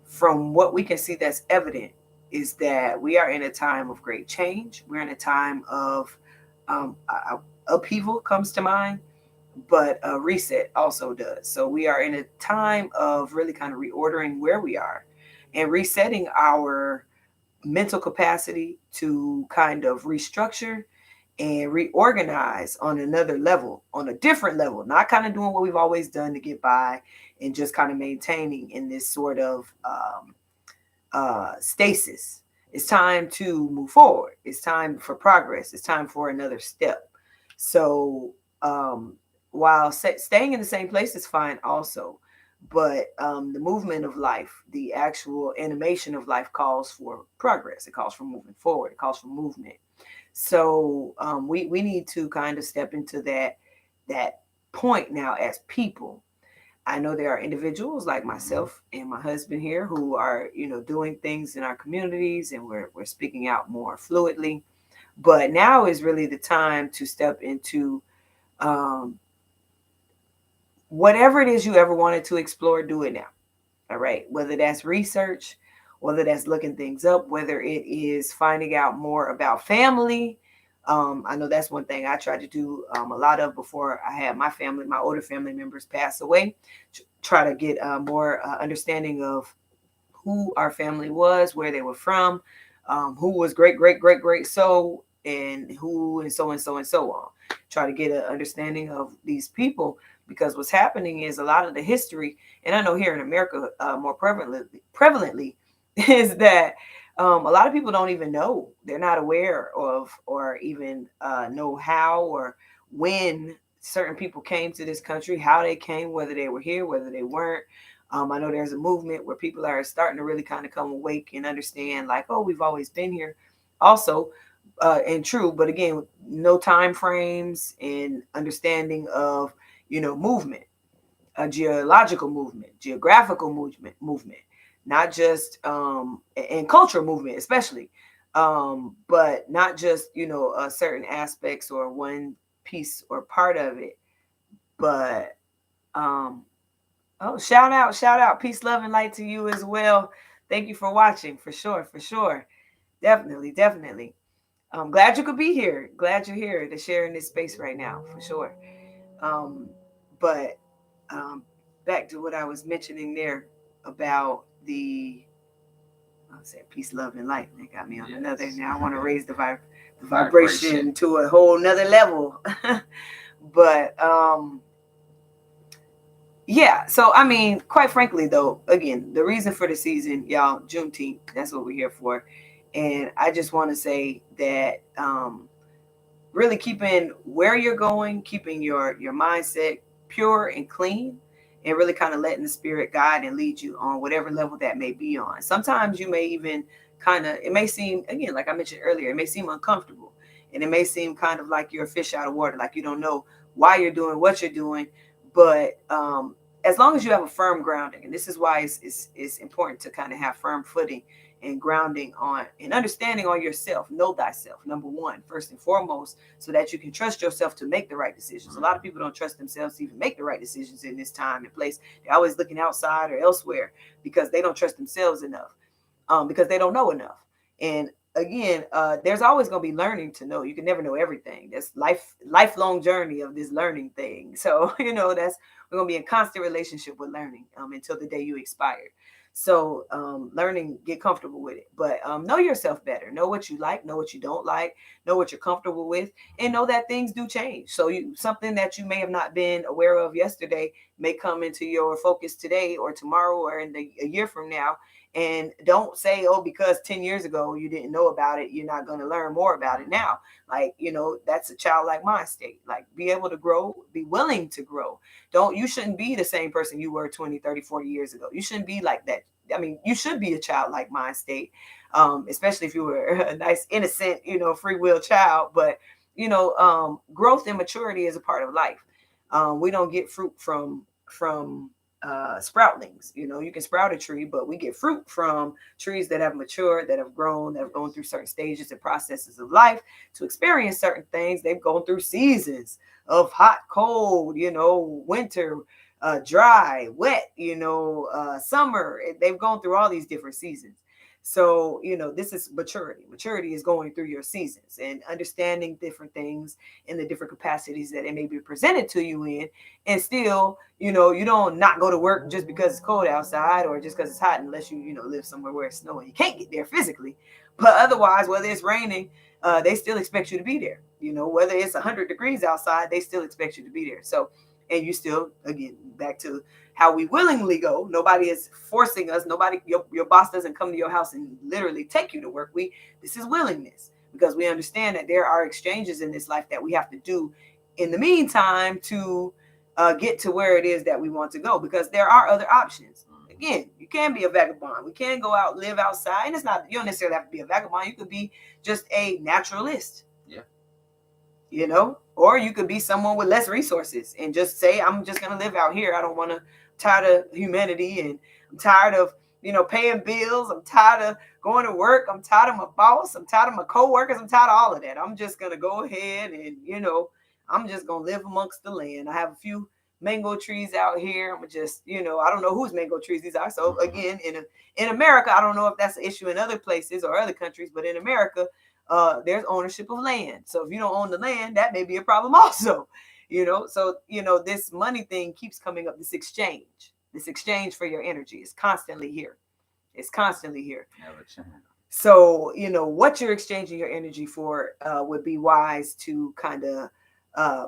from what we can see that's evident is that we are in a time of great change. We're in a time of upheaval comes to mind, but a reset also does. So we are in a time of really kind of reordering where we are and resetting our mental capacity to kind of restructure and reorganize on another level, on a different level, not kind of doing what we've always done to get by and just kind of maintaining in this sort of stasis. It's time to move forward. It's time for progress. It's time for another step. So, while staying in the same place is fine, also, but the movement of life, the actual animation of life, calls for progress. It calls for moving forward. It calls for movement. So we need to kind of step into that point now as people. I know there are individuals like Mhm. myself and my husband here who are, doing things in our communities and we're speaking out more fluidly. But now is really the time to step into um, whatever it is you ever wanted to explore, do it now. All right. Whether that's research, whether that's looking things up, whether it is finding out more about family. I know that's one thing I tried to do a lot of before I had my family, my older family members pass away. Try to get more understanding of who our family was, where they were from, who was great, great, great, great so, and who, and so, and so, and so on. Try to get an understanding of these people, because what's happening is a lot of the history, and I know here in America more prevalently is that a lot of people don't even know. They're not aware of or even know how or when certain people came to this country, how they came, whether they were here, whether they weren't. I know there's a movement where people are starting to really kind of come awake and understand, like, oh, we've always been here. Also, and true, but again, no time frames and understanding of, movement, a geological movement, geographical movement, not just and cultural movement, especially, but not just certain aspects or one piece or part of it, but um, oh, shout out. Peace, love, and light to you as well. Thank you for watching, for sure, for sure. Definitely, definitely. I'm glad you could be here. Glad you're here to share in this space right now, for sure. Um, but um, back to what I was mentioning there about I said peace, love, and light. They got me on another. Now I want to raise the vibration to a whole nother level. But yeah, so I mean, quite frankly, though, again, the reason for the season, y'all, Juneteenth, that's what we're here for. And I just want to say that really keeping where you're going, keeping your mindset pure and clean, and really kind of letting the spirit guide and lead you on whatever level that may be on. Sometimes you may even it may seem, again, like I mentioned earlier, it may seem uncomfortable, and it may seem kind of like you're a fish out of water, like you don't know why you're doing what you're doing. But as long as you have a firm grounding, and this is why it's important to kind of have firm footing and grounding on and understanding on yourself. Know thyself, number one, first and foremost, so that you can trust yourself to make the right decisions. A lot of people don't trust themselves to even make the right decisions in this time and place. They're always looking outside or elsewhere because they don't trust themselves enough, because they don't know enough. And again, there's always going to be learning to know. You can never know everything. That's lifelong journey of this learning thing. So that's, we're going to be in constant relationship with learning until the day you expire. So learning, get comfortable with it, but know yourself better. Know what you like, know what you don't like, know what you're comfortable with, and know that things do change. So something that you may have not been aware of yesterday may come into your focus today or tomorrow or a year from now. And don't say, oh, because 10 years ago you didn't know about it, you're not going to learn more about it now. Like, that's a childlike mind state. Like, be able to grow, be willing to grow. You shouldn't be the same person you were 20, 30, 40 years ago. You shouldn't be like that. I mean, you should be a childlike mind state, especially if you were a nice, innocent, free will child. But, growth and maturity is a part of life. We don't get fruit from sproutlings. You can sprout a tree, but we get fruit from trees that have matured, that have grown, that have gone through certain stages and processes of life to experience certain things. They've gone through seasons of hot, cold, winter, dry, wet, summer. They've gone through all these different seasons. So, this is maturity. Maturity is going through your seasons and understanding different things in the different capacities that it may be presented to you in. And still, you don't not go to work just because it's cold outside or just because it's hot, unless you live somewhere where it's snowing. You can't get there physically. But otherwise, whether it's raining, they still expect you to be there. Whether it's 100 degrees outside, they still expect you to be there. So, and you still, again, back to how we willingly go. Nobody is forcing us. Your boss doesn't come to your house and literally take you to work. This is willingness, because we understand that there are exchanges in this life that we have to do in the meantime to get to where it is that we want to go, because there are other options. Again, you can be a vagabond. We can go out, live outside. And you don't necessarily have to be a vagabond. You could be just a naturalist. Yeah. Or you could be someone with less resources and just say, I'm just going to live out here. I don't want to, tired of humanity, and I'm tired of paying bills. I'm tired of going to work. I'm tired of my boss. I'm tired of my coworkers. I'm tired of all of that. I'm just going to go ahead and, I'm just going to live amongst the land. I have a few mango trees out here. I'm just, I don't know whose mango trees these are. So again, in America, I don't know if that's an issue in other places or other countries, but in America, there's ownership of land. So if you don't own the land, that may be a problem also. So this money thing keeps coming up. This exchange for your energy is constantly here. It's constantly here. Never change. So what you're exchanging your energy for would be wise to kind of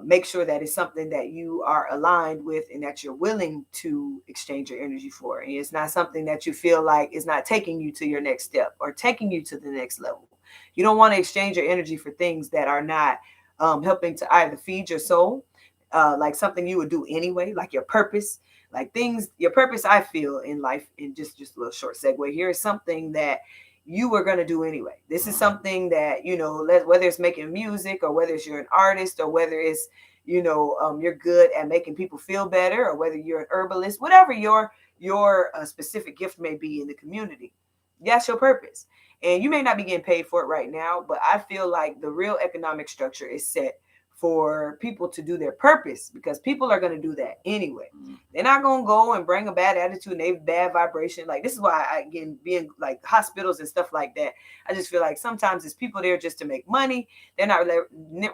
make sure that it's something that you are aligned with and that you're willing to exchange your energy for. And it's not something that you feel like is not taking you to your next step or taking you to the next level. You don't want to exchange your energy for things that are not helping to either feed your soul, like something you would do anyway, like your purpose, like things, your purpose, I feel in life. And just a little short segue here is something that you were going to do anyway. This is something that, whether it's making music or whether it's you're an artist or whether it's, you're good at making people feel better or whether you're an herbalist, whatever your specific gift may be in the community. That's your purpose. And you may not be getting paid for it right now, but I feel like the real economic structure is set for people to do their purpose because people are going to do that anyway. They're not going to go and bring a bad attitude and a bad vibration. Like this is why again, being like hospitals and stuff like that, I just feel like sometimes it's people there just to make money. They're not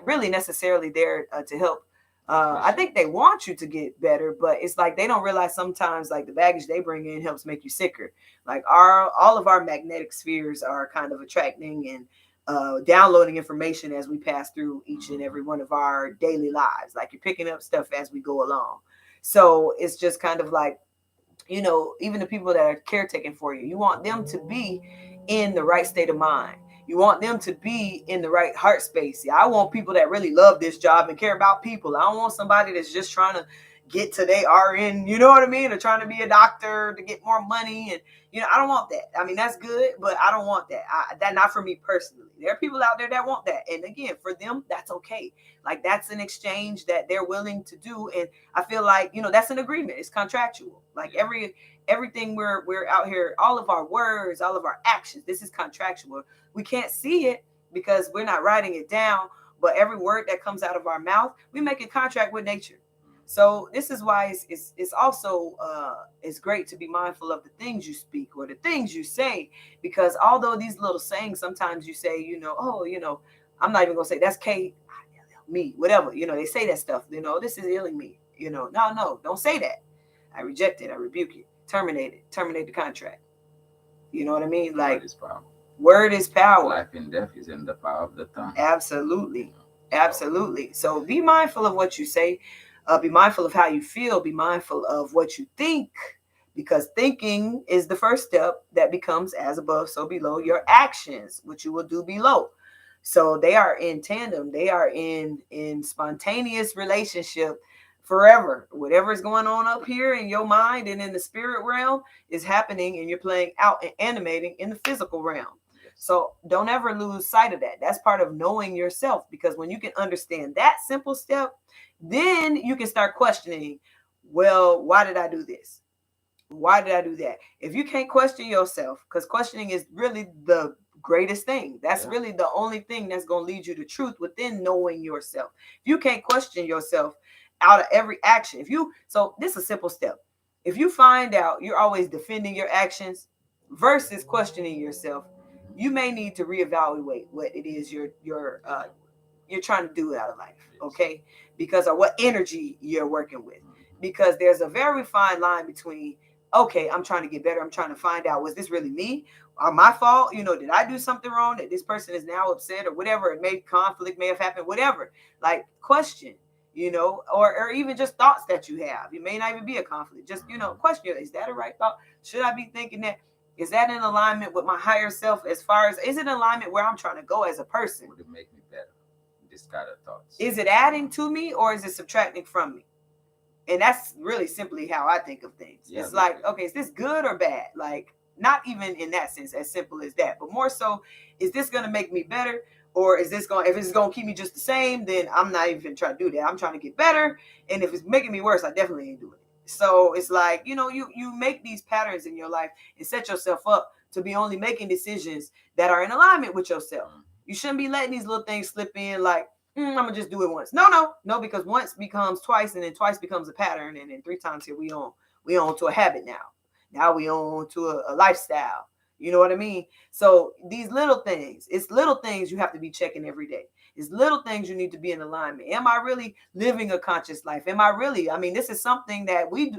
really necessarily there to help. I think they want you to get better, but it's like they don't realize sometimes like the baggage they bring in helps make you sicker. Like all of our magnetic spheres are kind of attracting and downloading information as we pass through each and every one of our daily lives. Like you're picking up stuff as we go along. So it's just kind of like, even the people that are caretaking for you, you want them to be in the right state of mind. You want them to be in the right heart space. I want people that really love this job and care about people. I don't want somebody that's just trying to get to their RN, you know what I mean? Or trying to be a doctor to get more money. And, I don't want that. I mean, that's good, but I don't want that. That not for me personally. There are people out there that want that. And again, for them, that's okay. Like that's an exchange that they're willing to do. And I feel like, that's an agreement. It's contractual. Like everything we're out here, all of our words, all of our actions, this is contractual. We can't see it because we're not writing it down, but every word that comes out of our mouth, we make a contract with nature. So this is why it's also it's great to be mindful of the things you speak or the things you say, because although these little sayings, sometimes you say, I'm not even gonna say that's K, me, whatever, they say that stuff, this is healing me, no, don't say that. I reject it. I rebuke it. Terminate the contract. You know what I mean? Like word is power. Life and death is in the power of the tongue. Absolutely. Absolutely. So be mindful of what you say. Be mindful of how you feel. Be mindful of what you think, because thinking is the first step that becomes as above, so below your actions, which you will do below. So they are in tandem. They are in spontaneous relationship forever. Whatever is going on up here in your mind and in the spirit realm is happening, and you're playing out and animating in the physical realm. So don't ever lose sight of that. That's part of knowing yourself, because when you can understand that simple step, then you can start questioning, well, why did I do this? Why did I do that? If you can't question yourself, because questioning is really the greatest thing. That's really the only thing that's going to lead you to truth within knowing yourself. If you can't question yourself out of every action, so this is a simple step. If you find out you're always defending your actions versus questioning yourself, you may need to reevaluate what it is you're trying to do out of life, okay? Because of what energy you're working with. Because there's a very fine line between, okay, I'm trying to get better. I'm trying to find out, was this really me or my fault? Did I do something wrong that this person is now upset or whatever? It may conflict may have happened, whatever. Like question, or even just thoughts that you have. It may not even be a conflict. Just, question, is that a right thought? Should I be thinking that? Is that in alignment with my higher self? As far as, is it in alignment where I'm trying to go as a person? Would it make me better? This kind of thoughts. Is it adding to me or is it subtracting from me? And that's really simply how I think of things. Yeah, it's like, okay, is this good or bad? Like, not even in that sense, as simple as that, but more so, is this going to make me better? Or is this if it's going to keep me just the same, then I'm not even trying to do that. I'm trying to get better. And if it's making me worse, I definitely ain't doing it. So it's like, you make these patterns in your life and set yourself up to be only making decisions that are in alignment with yourself. You shouldn't be letting these little things slip in like, I'm gonna just do it once. No, no, no, because once becomes twice, and then twice becomes a pattern, and then three times here we on to a habit now. Now we on to a lifestyle. You know what I mean? So these little things, it's little things you have to be checking every day. It's little things you need to be in alignment. Am I really living a conscious life? Am I really? I mean, this is something that we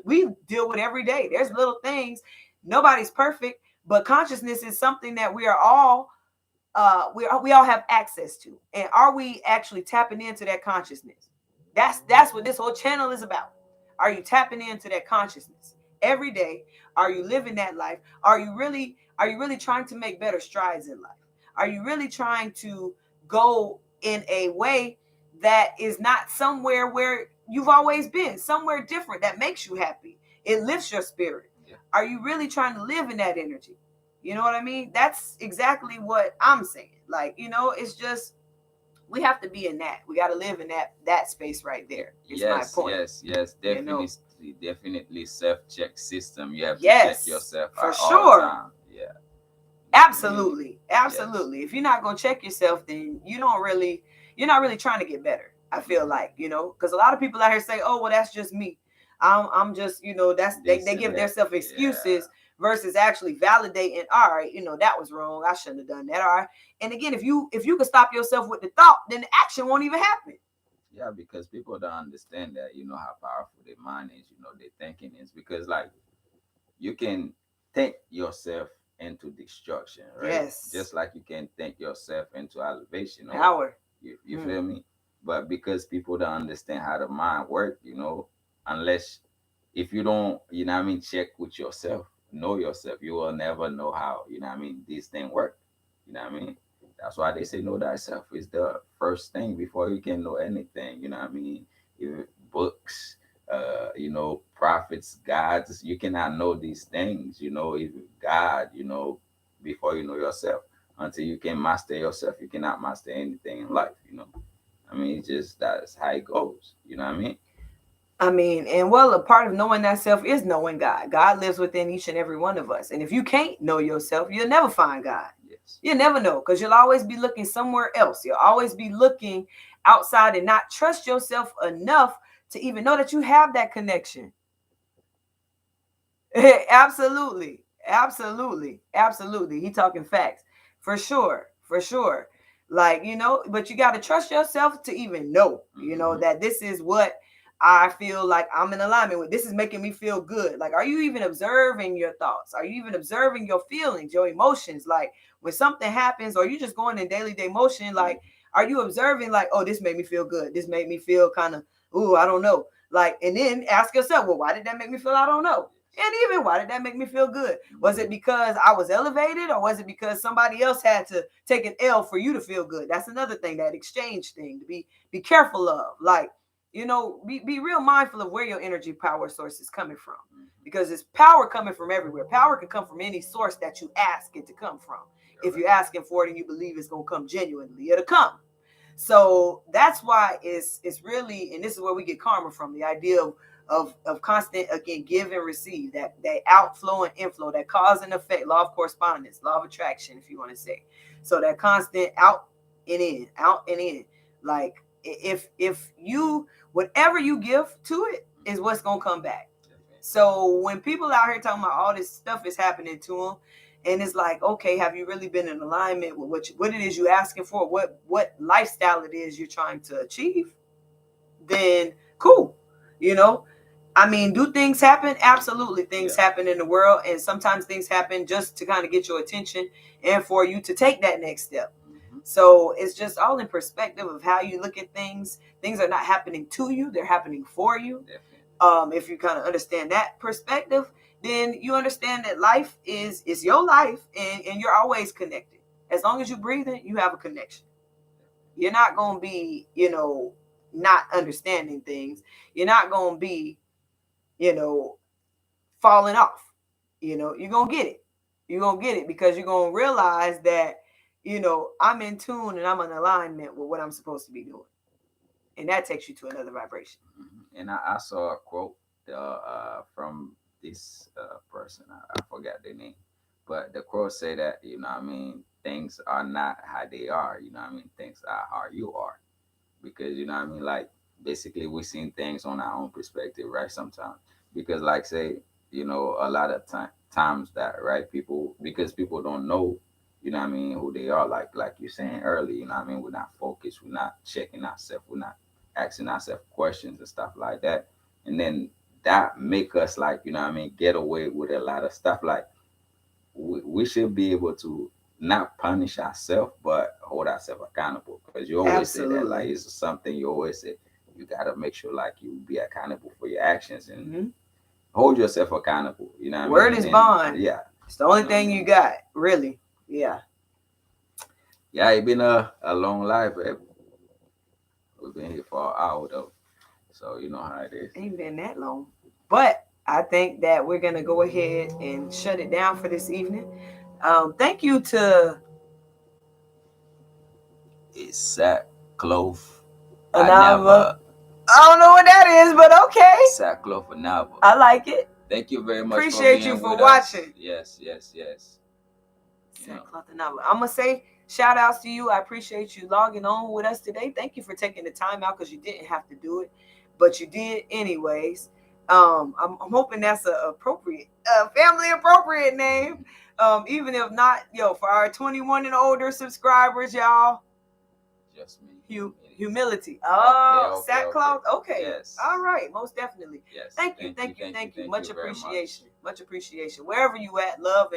deal with every day. There's little things. Nobody's perfect, but consciousness is something that we are all we all have access to. And are we actually tapping into that consciousness? That's what this whole channel is about. Are you tapping into that consciousness every day? Are you living that life? Are you really trying to make better strides in life? Are you really trying to go in a way that is not somewhere where you've always been, somewhere different that makes you happy? It lifts your spirit. Yeah. Are you really trying to live in that energy? You know what I mean? That's exactly what I'm saying. Like, it's just we have to be in that. We got to live in that space right there. Is my Yes, point. yes, You know? definitely self-check system. You have to check Yes, yourself for at all sure. time. Yeah. Absolutely. Yes. Absolutely. If you're not going to check yourself, then you're not really trying to get better. I feel like, because a lot of people out here say, oh, well, that's just me. I'm just, that's This they and give that. themselves Yeah. excuses versus actually validating, all right, that was wrong. I shouldn't have done that. All right. And again, if you can stop yourself with the thought, then the action won't even happen. Yeah, because people don't understand that, how powerful their mind is, their thinking is. Because, like, you can think yourself into destruction, right? Yes. Just like you can think yourself into elevation, or Power. you feel me? But because people don't understand how the mind works, unless if you don't, check with yourself, know yourself, you will never know how, these things work. You know what I mean? That's why they say know thyself is the first thing before you can know anything. You know what I mean? If books, prophets, gods, you cannot know these things, if God, before you know yourself. Until you can master yourself, you cannot master anything in life. I mean, it's just that's how it goes. You know what I mean? I mean, and well, a part of knowing that self is knowing God. God lives within each and every one of us. And if you can't know yourself, you'll never find God. Yes. You'll never know because you'll always be looking somewhere else. You'll always be looking outside and not trust yourself enough to even know that you have that connection. Absolutely. Absolutely. Absolutely. He talking facts. For sure. For sure. Like, but you got to trust yourself to even know, Mm-hmm. that this is what I feel like I'm in alignment with. This is making me feel good. Like, are you even observing your thoughts? Are you even observing your feelings, your emotions? Like, when something happens, or you just going in daily day motion, like, are you observing, like, oh, this made me feel good. This made me feel kind of, ooh, I don't know. Like, and then ask yourself, well, why did that make me feel I don't know? And even, why did that make me feel good? Was it because I was elevated, or was it because somebody else had to take an L for you to feel good? That's another thing, that exchange thing to be careful of. Like, be real mindful of where your energy power source is coming from, because it's power coming from everywhere. Power can come from any source that you ask it to come from. If you're asking for it and you believe it's going to come genuinely, it'll come. So that's why it's really, and this is where we get karma from, the idea of constant, again, give and receive, that outflow and inflow, that cause and effect, law of correspondence, law of attraction, if you want to say. So that constant out and in, out and in. Like, if you, whatever you give to it is what's gonna come back. So when people out here talking about all this stuff is happening to them, and it's like, okay, have you really been in alignment with what it is you're asking for, what lifestyle it is you're trying to achieve? Then cool, you know. I mean, do things happen? Absolutely, things happen in the world, and sometimes things happen just to kind of get your attention and for you to take that next step. So it's just all in perspective of how you look at things. Things are not happening to you; they're happening for you. If you kind of understand that perspective, then you understand that life is your life, and you're always connected. As long as you're breathing, you have a connection. You're not gonna be, not understanding things. You're not gonna be, you know, falling off. You're gonna get it. You're gonna get it because you're gonna realize that, I'm in tune and I'm in alignment with what I'm supposed to be doing. And that takes you to another vibration. And I saw a quote from this person. I forgot the name, but the quote say that, you know what I mean, things are not how they are. You know what I mean, things are how you are, because you know what I mean, like basically we seen things on our own perspective, right? Sometimes because like say, you know, a lot of times that, right, people, because people don't know, you know what I mean, who they are, like you're saying earlier, you know what I mean, we're not focused, we're not checking ourselves, we're not asking ourselves questions and stuff like that, and then that make us, like, you know what I mean, get away with a lot of stuff. Like we should be able to not punish ourselves, but hold ourselves accountable. Because you always say that, like, Absolutely. it's something you always say. You gotta make sure, like, you be accountable for your actions and Hmm. hold yourself accountable. You know what I Word mean? is And bond. yeah, It's the only you know what I thing you mean. got, really. Yeah. Yeah, it's been a long life. We've been here for an hour though, so you know how it is. Ain't been that long. But I think that we're gonna go ahead and shut it down for this evening. Thank you to It's sackcloth. I Anava. never I don't know what that is, but okay. sackcloth and never. I like it. Thank you very much for Appreciate you being for with us. watching. Yes, yes, yes. You know. Sackcloth and Anava. I'm gonna say shout outs to you. I appreciate you logging on with us today. Thank you for taking the time out because you didn't have to do it, but you did anyways. I'm hoping that's a appropriate, family appropriate name. Even if not, yo, for our 21 and older subscribers, y'all, Just me. humility. Okay, Oh, okay, okay. sackcloth. Okay. Yes. All right. Most definitely. Yes. Thank you. Thank you, Thank you. thank you, Thank you. thank Much you very much. appreciation. Much appreciation. Wherever you at, love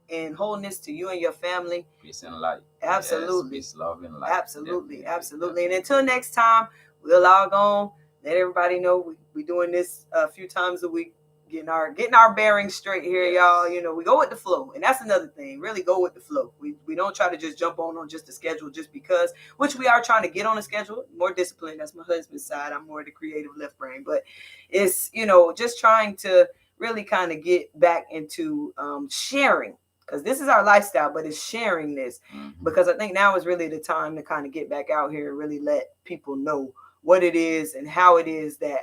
and wholeness to you and your family. Peace and light. Yes, Absolutely. peace, love, and light. Absolutely. Definitely, Absolutely. And definitely. until next time, we'll log on. Let everybody know we doing this a few times a week, getting our bearings straight here, y'all. Yes. You know, we go with the flow. And that's another thing. Really go with the flow. We don't try to just jump on just the schedule just because, which we are trying to get on a schedule, more discipline. That's my husband's side. I'm more the creative left brain. But it's, just trying to really kind of get back into sharing, because this is our lifestyle, but it's sharing this, Mm-hmm. because I think now is really the time to kind of get back out here and really let people know what it is and how it is that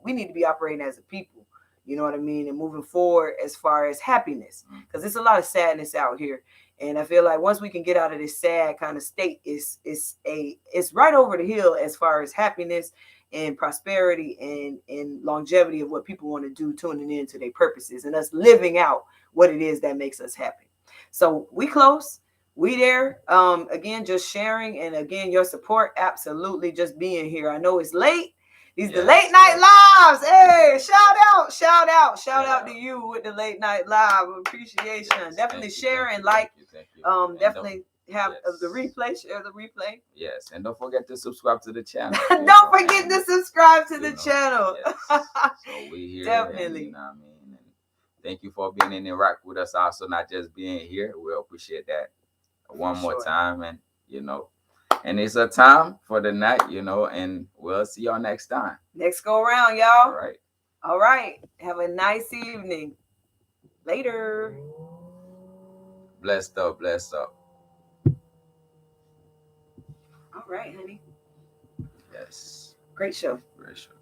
we need to be operating as a people. You know what I mean? And moving forward as far as happiness, because there's a lot of sadness out here. And I feel like once we can get out of this sad kind of state, it's right over the hill as far as happiness and prosperity and longevity of what people want to do, tuning into their purposes and us living out what it is that makes us happy. So we close. We there. Again, just sharing, and again, your support. Absolutely, just being here. I know it's late. These the late Yes, night yes. lives. Hey, shout out to Out. you with the late night live appreciation. Yes. Definitely Thank you, share thank and you, like. thank you, thank you. And Definitely have the yes. replay. Share the replay. Yes. And don't forget to subscribe to the channel. Don't forget to subscribe to You the know, channel. yes. So we here, and you Definitely. know what I mean. And thank you for being in Iraq with us. Also, not just being here. We appreciate that one For more sure. time, and you know, and it's a time for the night, you know, and we'll see y'all next time. Next go around, All y'all. right. All right. Have a nice evening. Later. Blessed up, blessed up. All right, honey. Yes. Great show. Very sure.